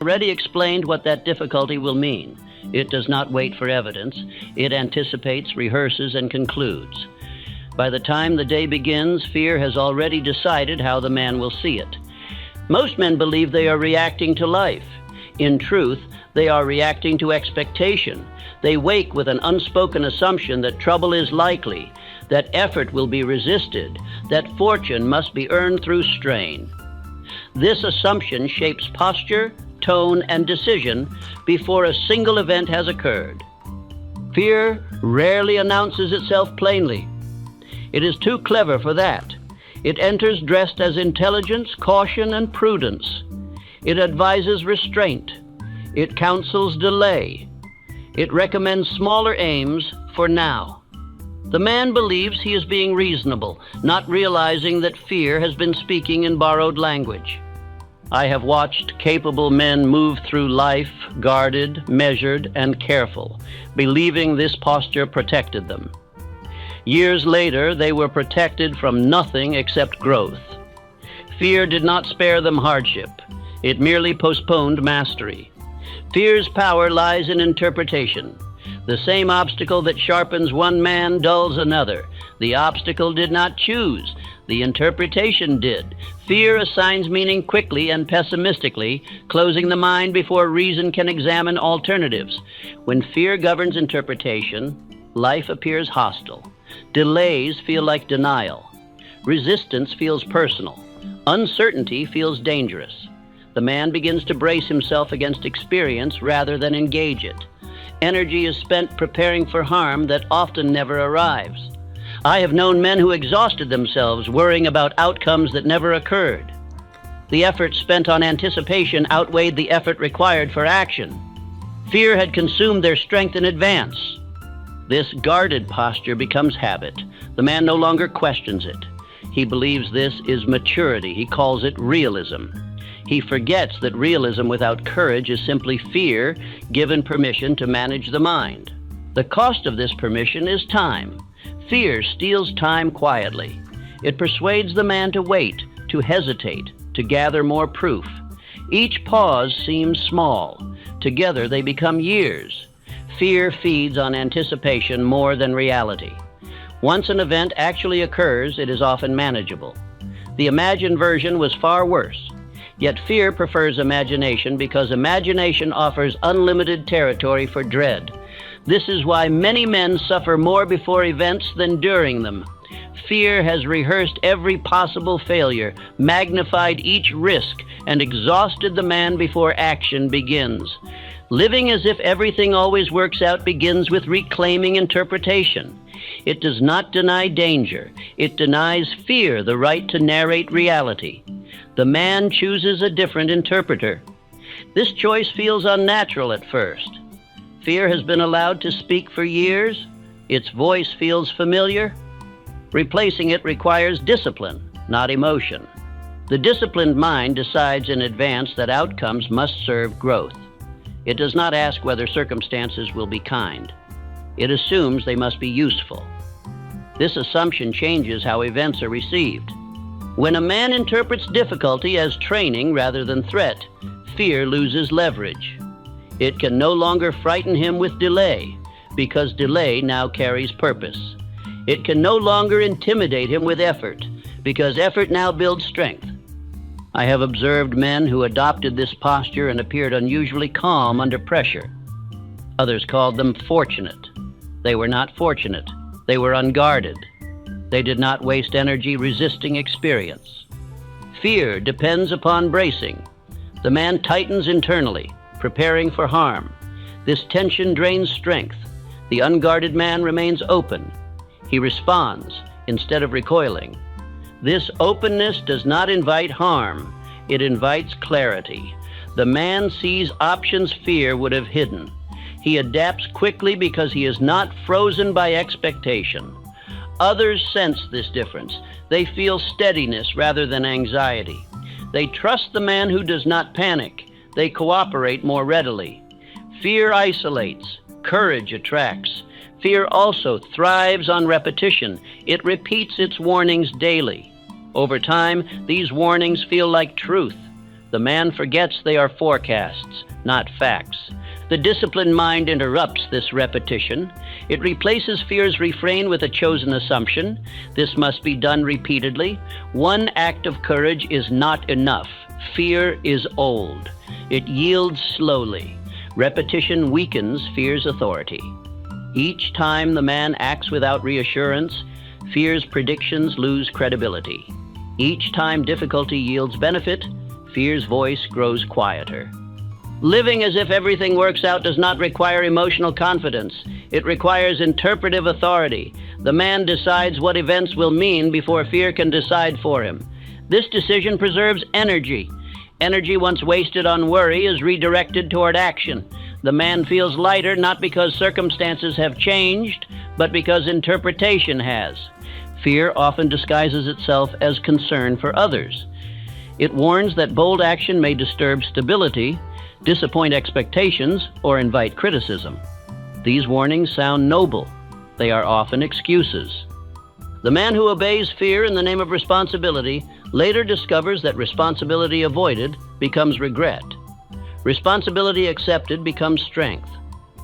already explained what that difficulty will mean. It does not wait for evidence. It anticipates, rehearses, and concludes. By the time the day begins, fear has already decided how the man will see it. Most men believe they are reacting to life. In truth, they are reacting to expectation. They wake with an unspoken assumption that trouble is likely, that effort will be resisted, that fortune must be earned through strain. This assumption shapes posture, tone, and decision before a single event has occurred. Fear rarely announces itself plainly. It is too clever for that. It enters dressed as intelligence, caution, and prudence. It advises restraint. It counsels delay. It recommends smaller aims for now. The man believes he is being reasonable, not realizing that fear has been speaking in borrowed language. I have watched capable men move through life guarded, measured, and careful, believing this posture protected them. Years later, they were protected from nothing except growth. Fear did not spare them hardship. It merely postponed mastery. Fear's power lies in interpretation. The same obstacle that sharpens one man dulls another. The obstacle did not choose. The interpretation did. Fear assigns meaning quickly and pessimistically, closing the mind before reason can examine alternatives. When fear governs interpretation, life appears hostile. Delays feel like denial. Resistance feels personal. Uncertainty feels dangerous. The man begins to brace himself against experience rather than engage it. Energy is spent preparing for harm that often never arrives. I have known men who exhausted themselves worrying about outcomes that never occurred. The effort spent on anticipation outweighed the effort required for action. Fear had consumed their strength in advance. This guarded posture becomes habit. The man no longer questions it. He believes this is maturity. He calls it realism. He forgets that realism without courage is simply fear given permission to manage the mind. The cost of this permission is time. Fear steals time quietly. It persuades the man to wait, to hesitate, to gather more proof. Each pause seems small. Together they become years. Fear feeds on anticipation more than reality. Once an event actually occurs, it is often manageable. The imagined version was far worse. Yet fear prefers imagination because imagination offers unlimited territory for dread. This is why many men suffer more before events than during them. Fear has rehearsed every possible failure, magnified each risk, and exhausted the man before action begins. Living as if everything always works out begins with reclaiming interpretation. It does not deny danger. It denies fear the right to narrate reality. The man chooses a different interpreter. This choice feels unnatural at first. Fear has been allowed to speak for years. Its voice feels familiar. Replacing it requires discipline, not emotion. The disciplined mind decides in advance that outcomes must serve growth. It does not ask whether circumstances will be kind. It assumes they must be useful. This assumption changes how events are received. When a man interprets difficulty as training rather than threat, fear loses leverage. It can no longer frighten him with delay, because delay now carries purpose. It can no longer intimidate him with effort, because effort now builds strength. I have observed men who adopted this posture and appeared unusually calm under pressure. Others called them fortunate. They were not fortunate. They were unguarded. They did not waste energy resisting experience. Fear depends upon bracing. The man tightens internally, preparing for harm. This tension drains strength. The unguarded man remains open. He responds instead of recoiling. This openness does not invite harm. It invites clarity. The man sees options fear would have hidden. He adapts quickly because he is not frozen by expectation. Others sense this difference. They feel steadiness rather than anxiety. They trust the man who does not panic. They cooperate more readily. Fear isolates. Courage attracts. Fear also thrives on repetition. It repeats its warnings daily. Over time, these warnings feel like truth. The man forgets they are forecasts, not facts. The disciplined mind interrupts this repetition. It replaces fear's refrain with a chosen assumption. This must be done repeatedly. One act of courage is not enough. Fear is old. It yields slowly. Repetition weakens fear's authority. Each time the man acts without reassurance, fear's predictions lose credibility. Each time difficulty yields benefit, fear's voice grows quieter. Living as if everything works out does not require emotional confidence. It requires interpretive authority. The man decides what events will mean before fear can decide for him. This decision preserves energy. Energy once wasted on worry is redirected toward action. The man feels lighter not because circumstances have changed, but because interpretation has. Fear often disguises itself as concern for others. It warns that bold action may disturb stability, disappoint expectations, or invite criticism. These warnings sound noble. They are often excuses. The man who obeys fear in the name of responsibility later discovers that responsibility avoided becomes regret. Responsibility accepted becomes strength.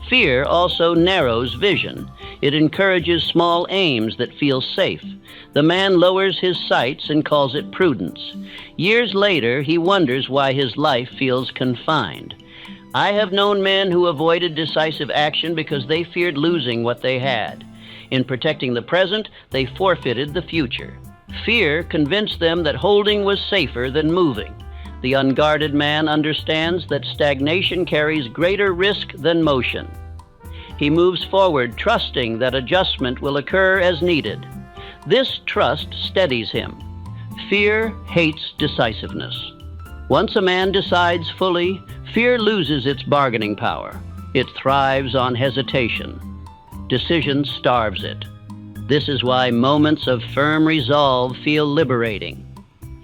Fear also narrows vision. It encourages small aims that feel safe. The man lowers his sights and calls it prudence. Years later, he wonders why his life feels confined. I have known men who avoided decisive action because they feared losing what they had. In protecting the present, they forfeited the future. Fear convinced them that holding was safer than moving. The unguarded man understands that stagnation carries greater risk than motion. He moves forward, trusting that adjustment will occur as needed. This trust steadies him. Fear hates decisiveness. Once a man decides fully, fear loses its bargaining power. It thrives on hesitation. Decision starves it. This is why moments of firm resolve feel liberating.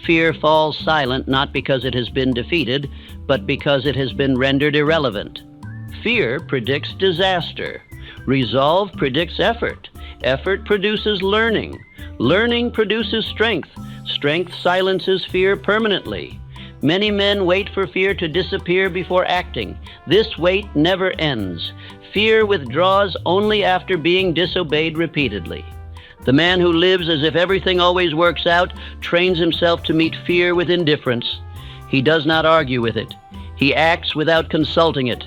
Fear falls silent not because it has been defeated, but because it has been rendered irrelevant. Fear predicts disaster. Resolve predicts effort. Effort produces learning. Learning produces strength. Strength silences fear permanently. Many men wait for fear to disappear before acting. This wait never ends. Fear withdraws only after being disobeyed repeatedly. The man who lives as if everything always works out trains himself to meet fear with indifference. He does not argue with it. He acts without consulting it.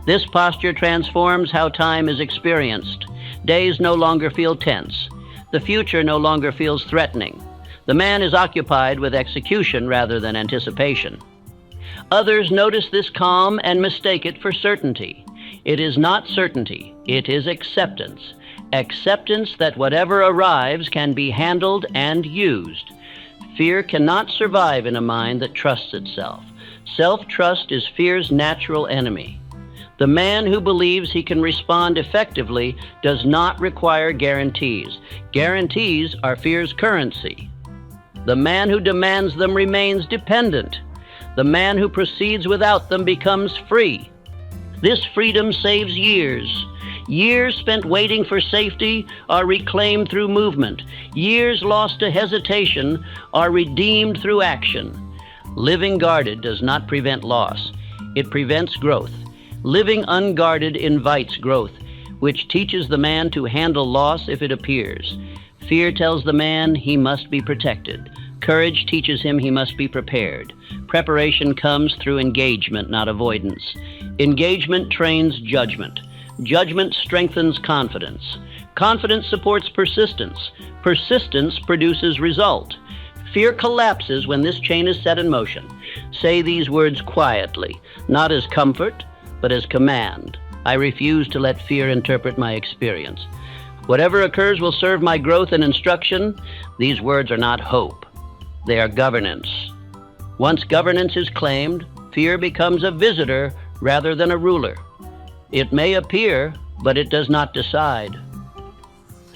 This posture transforms how time is experienced. Days no longer feel tense. The future no longer feels threatening. The man is occupied with execution rather than anticipation. Others notice this calm and mistake it for certainty. It is not certainty. It is acceptance. Acceptance that whatever arrives can be handled and used. Fear cannot survive in a mind that trusts itself. Self-trust is fear's natural enemy. The man who believes he can respond effectively does not require guarantees. Guarantees are fear's currency. The man who demands them remains dependent. The man who proceeds without them becomes free. This freedom saves years. Years spent waiting for safety are reclaimed through movement. Years lost to hesitation are redeemed through action. Living guarded does not prevent loss. It prevents growth. Living unguarded invites growth, which teaches the man to handle loss if it appears. Fear tells the man he must be protected. Courage teaches him he must be prepared. Preparation comes through engagement, not avoidance. Engagement trains judgment. Judgment strengthens confidence. Confidence supports persistence. Persistence produces result. Fear collapses when this chain is set in motion. Say these words quietly, not as comfort, but as command. I refuse to let fear interpret my experience. Whatever occurs will serve my growth and instruction. These words are not hope. They are governance. Once governance is claimed, fear becomes a visitor rather than a ruler. It may appear, but it does not decide.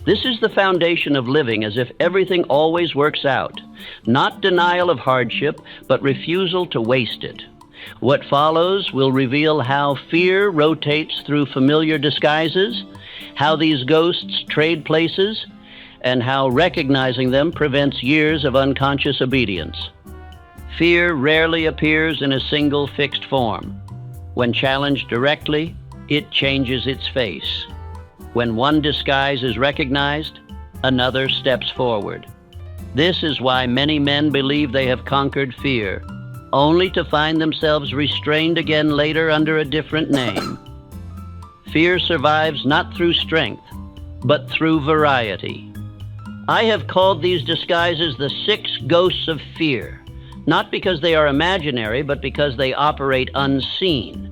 This is the foundation of living as if everything always works out. Not denial of hardship, but refusal to waste it. What follows will reveal how fear rotates through familiar disguises, how these ghosts trade places, and how recognizing them prevents years of unconscious obedience. Fear rarely appears in a single fixed form. When challenged directly, it changes its face. When one disguise is recognized, another steps forward. This is why many men believe they have conquered fear, only to find themselves restrained again later under a different name. Fear survives not through strength, but through variety. I have called these disguises the 6 ghosts of fear, not because they are imaginary, but because they operate unseen.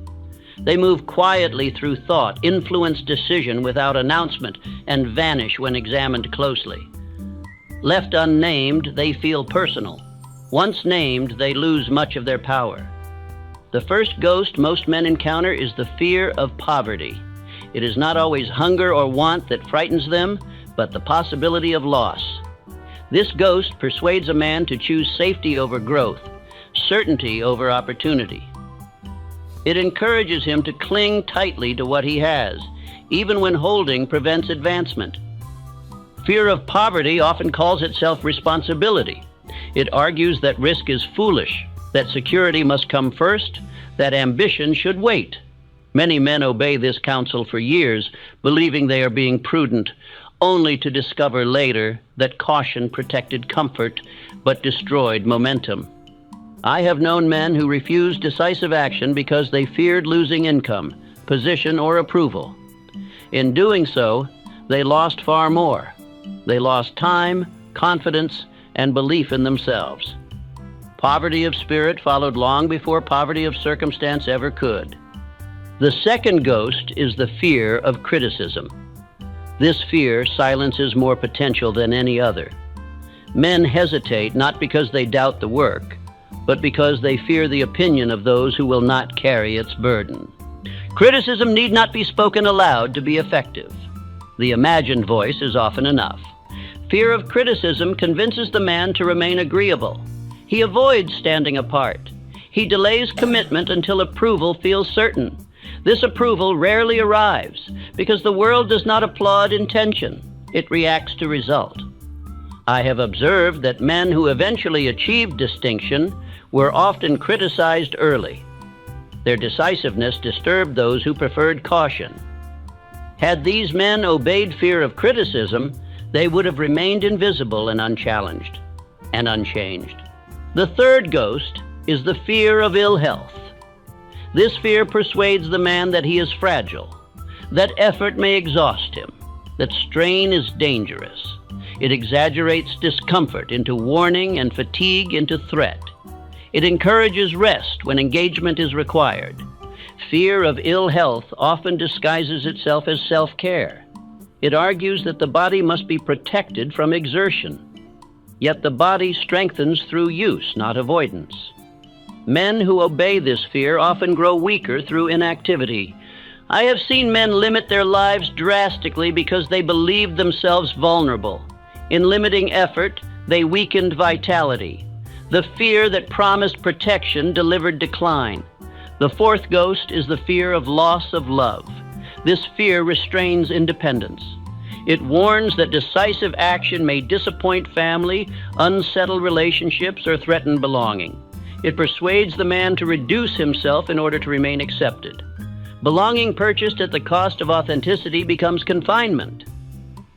They move quietly through thought, influence decision without announcement, and vanish when examined closely. Left unnamed, they feel personal. Once named, they lose much of their power. The first ghost most men encounter is the fear of poverty. It is not always hunger or want that frightens them, but the possibility of loss. This ghost persuades a man to choose safety over growth, certainty over opportunity. It encourages him to cling tightly to what he has, even when holding prevents advancement. Fear of poverty often calls itself responsibility. It argues that risk is foolish, that security must come first, that ambition should wait. Many men obey this counsel for years, believing they are being prudent, only to discover later that caution protected comfort but destroyed momentum. I have known men who refused decisive action because they feared losing income, position, or approval. In doing so, they lost far more. They lost time, confidence, and belief in themselves. Poverty of spirit followed long before poverty of circumstance ever could. The second ghost is the fear of criticism. This fear silences more potential than any other. Men hesitate not because they doubt the work, but because they fear the opinion of those who will not carry its burden. Criticism need not be spoken aloud to be effective. The imagined voice is often enough. Fear of criticism convinces the man to remain agreeable. He avoids standing apart. He delays commitment until approval feels certain. This approval rarely arrives because the world does not applaud intention. It reacts to result. I have observed that men who eventually achieved distinction were often criticized early. Their decisiveness disturbed those who preferred caution. Had these men obeyed fear of criticism, they would have remained invisible and unchallenged and unchanged. The third ghost is the fear of ill health. This fear persuades the man that he is fragile, that effort may exhaust him, that strain is dangerous. It exaggerates discomfort into warning and fatigue into threat. It encourages rest when engagement is required. Fear of ill health often disguises itself as self-care. It argues that the body must be protected from exertion. Yet the body strengthens through use, not avoidance. Men who obey this fear often grow weaker through inactivity. I have seen men limit their lives drastically because they believed themselves vulnerable. In limiting effort, they weakened vitality. The fear that promised protection delivered decline. The fourth ghost is the fear of loss of love. This fear restrains independence. It warns that decisive action may disappoint family, unsettle relationships, or threaten belonging. It persuades the man to reduce himself in order to remain accepted. Belonging purchased at the cost of authenticity becomes confinement.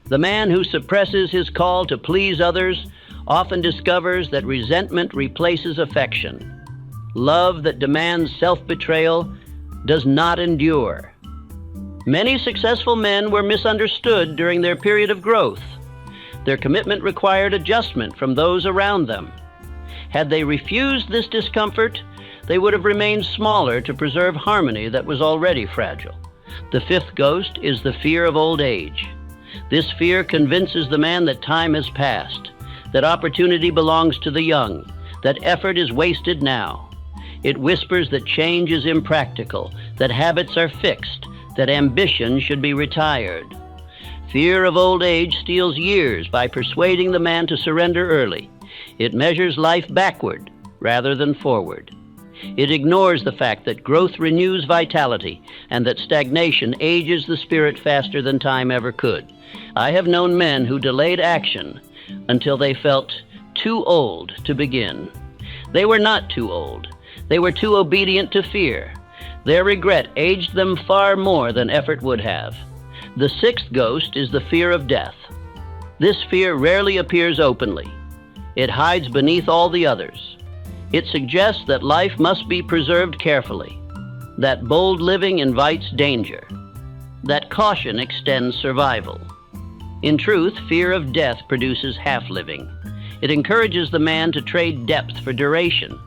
The man who suppresses his call to please others often discovers that resentment replaces affection. Love that demands self-betrayal does not endure. Many successful men were misunderstood during their period of growth. Their commitment required adjustment from those around them. Had they refused this discomfort, they would have remained smaller to preserve harmony that was already fragile. The fifth ghost is the fear of old age. This fear convinces the man that time has passed, that opportunity belongs to the young, that effort is wasted now. It whispers that change is impractical, that habits are fixed, that ambition should be retired. Fear of old age steals years by persuading the man to surrender early. It measures life backward rather than forward. It ignores the fact that growth renews vitality and that stagnation ages the spirit faster than time ever could. I have known men who delayed action until they felt too old to begin. They were not too old. They were too obedient to fear. Their regret aged them far more than effort would have. The sixth ghost is the fear of death. This fear rarely appears openly. It hides beneath all the others. It suggests that life must be preserved carefully, that bold living invites danger, that caution extends survival. In truth, fear of death produces half-living. It encourages the man to trade depth for duration.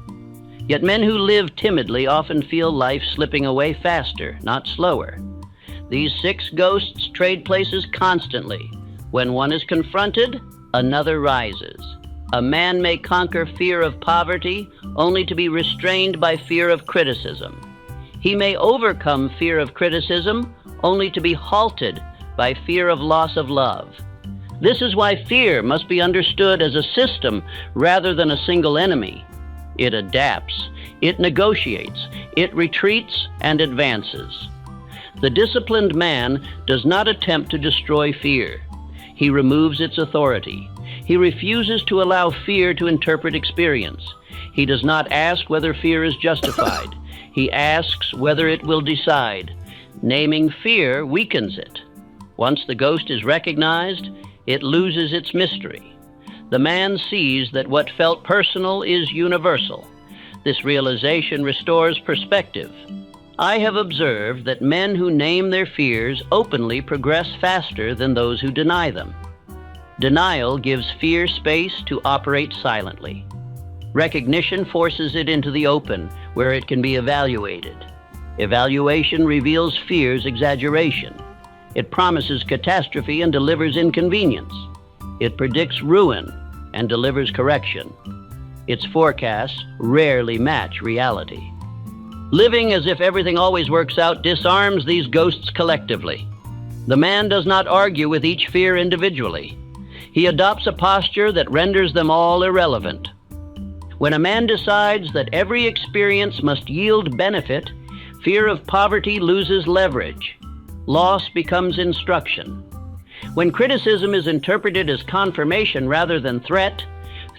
Yet men who live timidly often feel life slipping away faster, not slower. These six ghosts trade places constantly. When one is confronted, another rises. A man may conquer fear of poverty only to be restrained by fear of criticism. He may overcome fear of criticism only to be halted by fear of loss of love. This is why fear must be understood as a system rather than a single enemy. It adapts, it negotiates, it retreats and advances. The disciplined man does not attempt to destroy fear. He removes its authority. He refuses to allow fear to interpret experience. He does not ask whether fear is justified. He asks whether it will decide. Naming fear weakens it. Once the ghost is recognized, it loses its mystery. The man sees that what felt personal is universal. This realization restores perspective. I have observed that men who name their fears openly progress faster than those who deny them. Denial gives fear space to operate silently. Recognition forces it into the open, where it can be evaluated. Evaluation reveals fear's exaggeration. It promises catastrophe and delivers inconvenience. It predicts ruin and delivers correction. Its forecasts rarely match reality. Living as if everything always works out disarms these ghosts collectively. The man does not argue with each fear individually. He adopts a posture that renders them all irrelevant. When a man decides that every experience must yield benefit, fear of poverty loses leverage. Loss becomes instruction. When criticism is interpreted as confirmation rather than threat,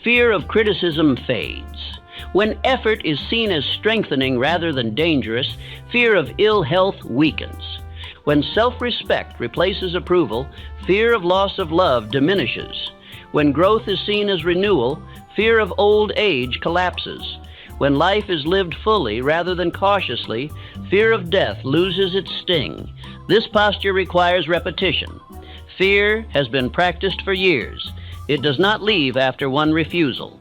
fear of criticism fades. When effort is seen as strengthening rather than dangerous, fear of ill health weakens. When self-respect replaces approval, fear of loss of love diminishes. When growth is seen as renewal, fear of old age collapses. When life is lived fully rather than cautiously, fear of death loses its sting. This posture requires repetition. Fear has been practiced for years. It does not leave after one refusal.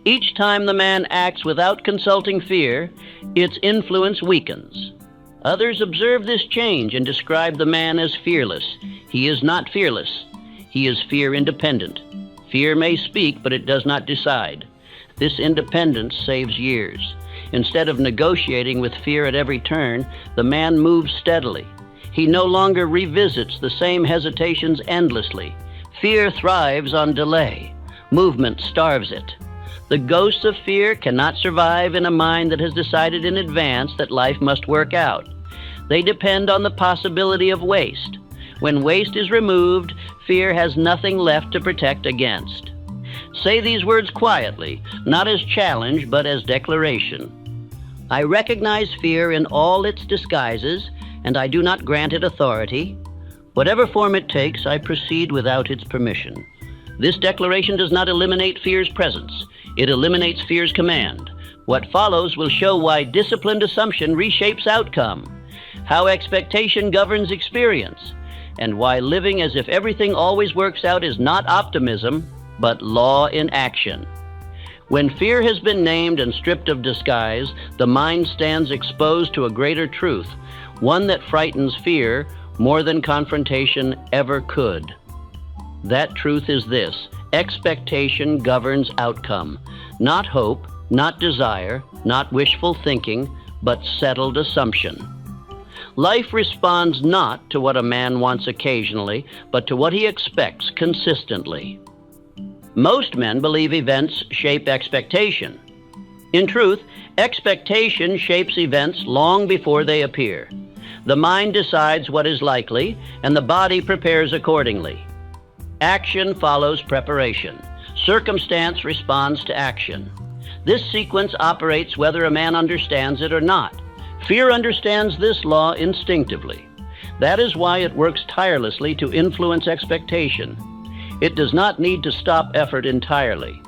Each time the man acts without consulting fear, its influence weakens. Others observe this change and describe the man as fearless. He is not fearless. He is fear-independent. Fear may speak, but it does not decide. This independence saves years. Instead of negotiating with fear at every turn, the man moves steadily. He no longer revisits the same hesitations endlessly. Fear thrives on delay. Movement starves it. The ghosts of fear cannot survive in a mind that has decided in advance that life must work out. They depend on the possibility of waste. When waste is removed, fear has nothing left to protect against. Say these words quietly, not as challenge, but as declaration. I recognize fear in all its disguises, and I do not grant it authority. Whatever form it takes, I proceed without its permission. This declaration does not eliminate fear's presence. It eliminates fear's command. What follows will show why disciplined assumption reshapes outcome, how expectation governs experience, and why living as if everything always works out is not optimism, but law in action. When fear has been named and stripped of disguise, the mind stands exposed to a greater truth, one that frightens fear more than confrontation ever could. That truth is this: expectation governs outcome, not hope, not desire, not wishful thinking, but settled assumption. Life responds not to what a man wants occasionally, but to what he expects consistently. Most men believe events shape expectation. In truth, expectation shapes events long before they appear. The mind decides what is likely, and the body prepares accordingly. Action follows preparation. Circumstance responds to action. This sequence operates whether a man understands it or not. Fear understands this law instinctively. That is why it works tirelessly to influence expectation. It does not need to stop effort entirely.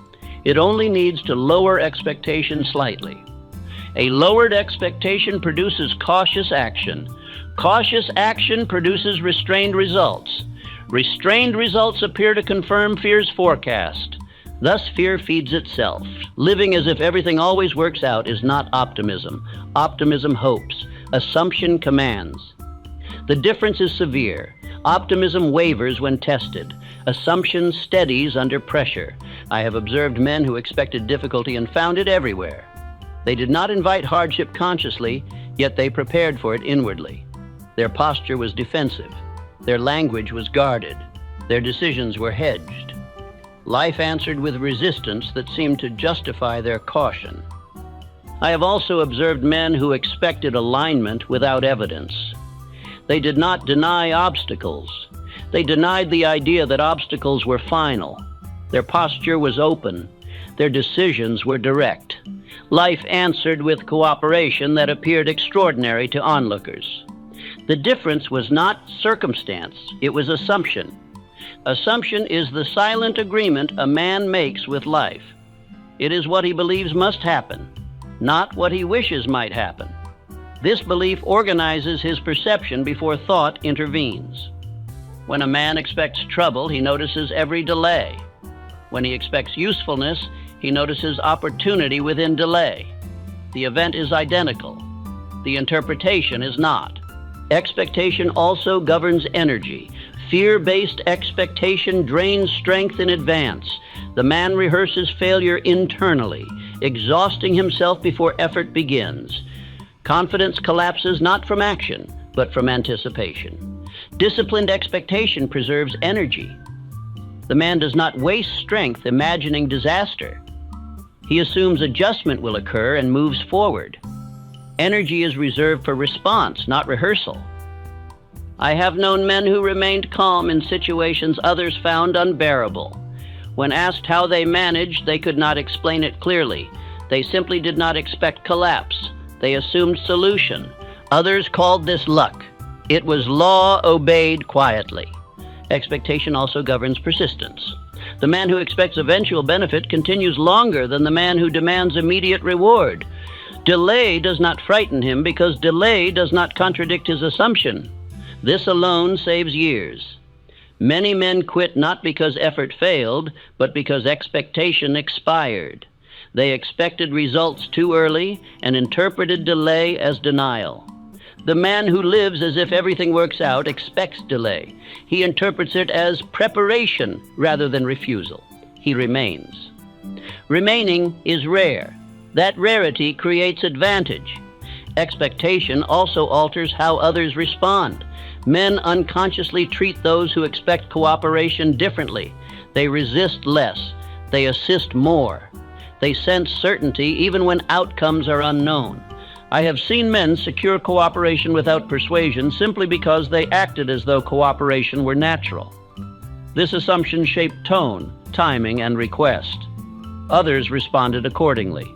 It only needs to lower expectation slightly. A lowered expectation produces cautious action. Cautious action produces restrained results. Restrained results appear to confirm fear's forecast. Thus, fear feeds itself. Living as if everything always works out is not optimism. Optimism hopes. Assumption commands. The difference is severe. Optimism wavers when tested. Assumption steadies under pressure. I have observed men who expected difficulty and found it everywhere. They did not invite hardship consciously, yet they prepared for it inwardly. Their posture was defensive. Their language was guarded. Their decisions were hedged. Life answered with resistance that seemed to justify their caution. I have also observed men who expected alignment without evidence. They did not deny obstacles. They denied the idea that obstacles were final. Their posture was open. Their decisions were direct. Life answered with cooperation that appeared extraordinary to onlookers. The difference was not circumstance, it was assumption. Assumption is the silent agreement a man makes with life. It is what he believes must happen, not what he wishes might happen. This belief organizes his perception before thought intervenes. When a man expects trouble, he notices every delay. When he expects usefulness, he notices opportunity within delay. The event is identical. The interpretation is not. Expectation also governs energy. Fear-based expectation drains strength in advance. The man rehearses failure internally, exhausting himself before effort begins. Confidence collapses not from action, but from anticipation. Disciplined expectation preserves energy. The man does not waste strength imagining disaster. He assumes adjustment will occur and moves forward. Energy is reserved for response, not rehearsal. I have known men who remained calm in situations others found unbearable. When asked how they managed, they could not explain it clearly. They simply did not expect collapse. They assumed solution. Others called this luck. It was law obeyed quietly. Expectation also governs persistence. The man who expects eventual benefit continues longer than the man who demands immediate reward. Delay does not frighten him because delay does not contradict his assumption. This alone saves years. Many men quit not because effort failed, but because expectation expired. They expected results too early and interpreted delay as denial. The man who lives as if everything works out expects delay. He interprets it as preparation rather than refusal. He remains. Remaining is rare. That rarity creates advantage. Expectation also alters how others respond. Men unconsciously treat those who expect cooperation differently. They resist less. They assist more. They sense certainty even when outcomes are unknown. I have seen men secure cooperation without persuasion simply because they acted as though cooperation were natural. This assumption shaped tone, timing, and request. Others responded accordingly.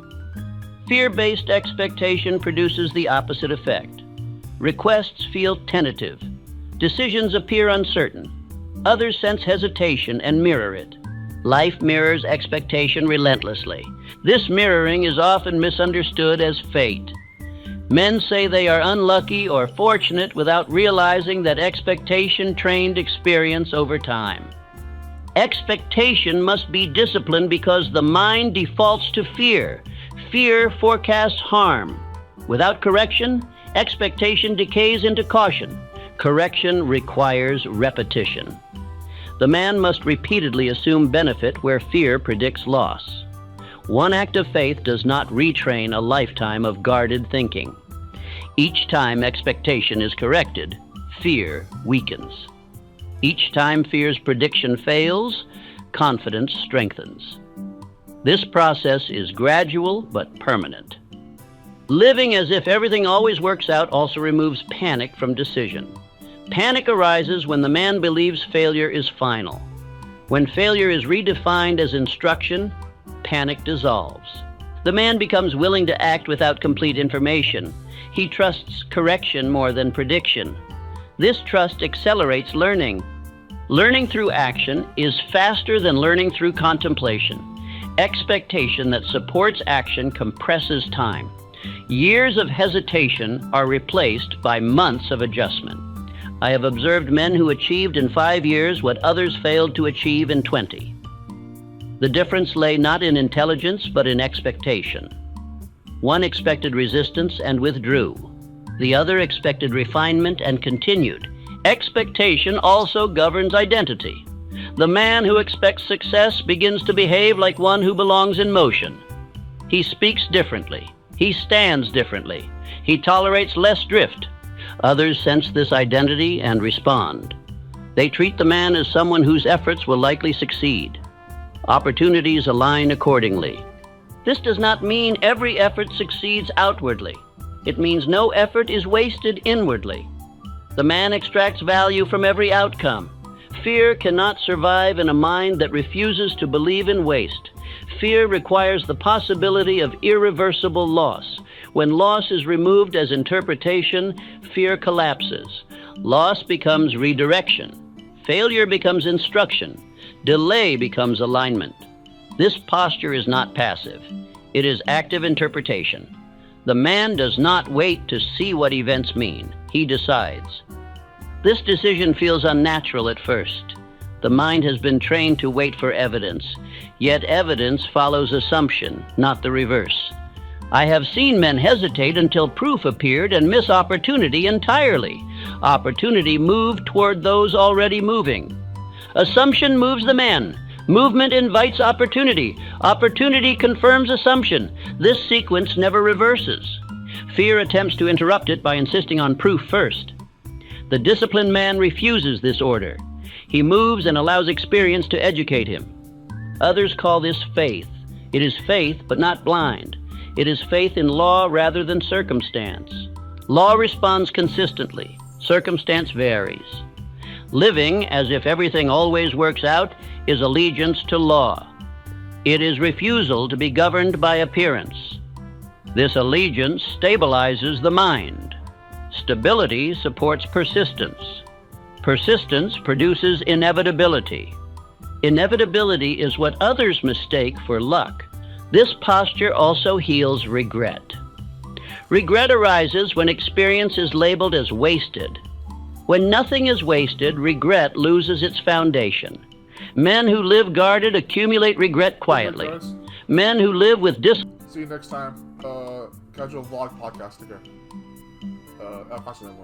Fear-based expectation produces the opposite effect. Requests feel tentative. Decisions appear uncertain. Others sense hesitation and mirror it. Life mirrors expectation relentlessly. This mirroring is often misunderstood as fate. Men say they are unlucky or fortunate without realizing that expectation trained experience over time. Expectation must be disciplined because the mind defaults to fear. Fear forecasts harm. Without correction, expectation decays into caution. Correction requires repetition. The man must repeatedly assume benefit where fear predicts loss. One act of faith does not retrain a lifetime of guarded thinking. Each time expectation is corrected, fear weakens. Each time fear's prediction fails, confidence strengthens. This process is gradual but permanent. Living as if everything always works out also removes panic from decision. Panic arises when the man believes failure is final. When failure is redefined as instruction, panic dissolves. The man becomes willing to act without complete information. He trusts correction more than prediction. This trust accelerates learning. Learning through action is faster than learning through contemplation. Expectation that supports action compresses time. Years of hesitation are replaced by months of adjustment. I have observed men who achieved in 5 years what others failed to achieve in 20. The difference lay not in intelligence, but in expectation. One expected resistance and withdrew. The other expected refinement and continued. Expectation also governs identity. The man who expects success begins to behave like one who belongs in motion. He speaks differently. He stands differently. He tolerates less drift. Others sense this identity and respond. They treat the man as someone whose efforts will likely succeed. Opportunities align accordingly. This does not mean every effort succeeds outwardly. It means no effort is wasted inwardly. The man extracts value from every outcome. Fear cannot survive in a mind that refuses to believe in waste. Fear requires the possibility of irreversible loss. When loss is removed as interpretation, fear collapses. Loss becomes redirection. Failure becomes instruction. Delay becomes alignment. This posture is not passive. It is active interpretation. The man does not wait to see what events mean. He decides. This decision feels unnatural at first. The mind has been trained to wait for evidence, yet evidence follows assumption, not the reverse. I have seen men hesitate until proof appeared and miss opportunity entirely. Opportunity moved toward those already moving. Assumption moves the man. Movement invites opportunity. Opportunity confirms assumption. This sequence never reverses. Fear attempts to interrupt it by insisting on proof first. The disciplined man refuses this order. He moves and allows experience to educate him. Others call this faith. It is faith, but not blind. It is faith in law rather than circumstance. Law responds consistently. Circumstance varies. Living as if everything always works out is allegiance to law. It is refusal to be governed by appearance. This allegiance stabilizes the mind. Stability supports persistence. Persistence produces inevitability. Inevitability is what others mistake for luck. This posture also heals regret. Regret arises when experience is labeled as wasted. When nothing is wasted, regret loses its foundation. Men who live guarded accumulate regret quietly. Men who live with See you next time. Casual vlog podcast again. Fascinating one.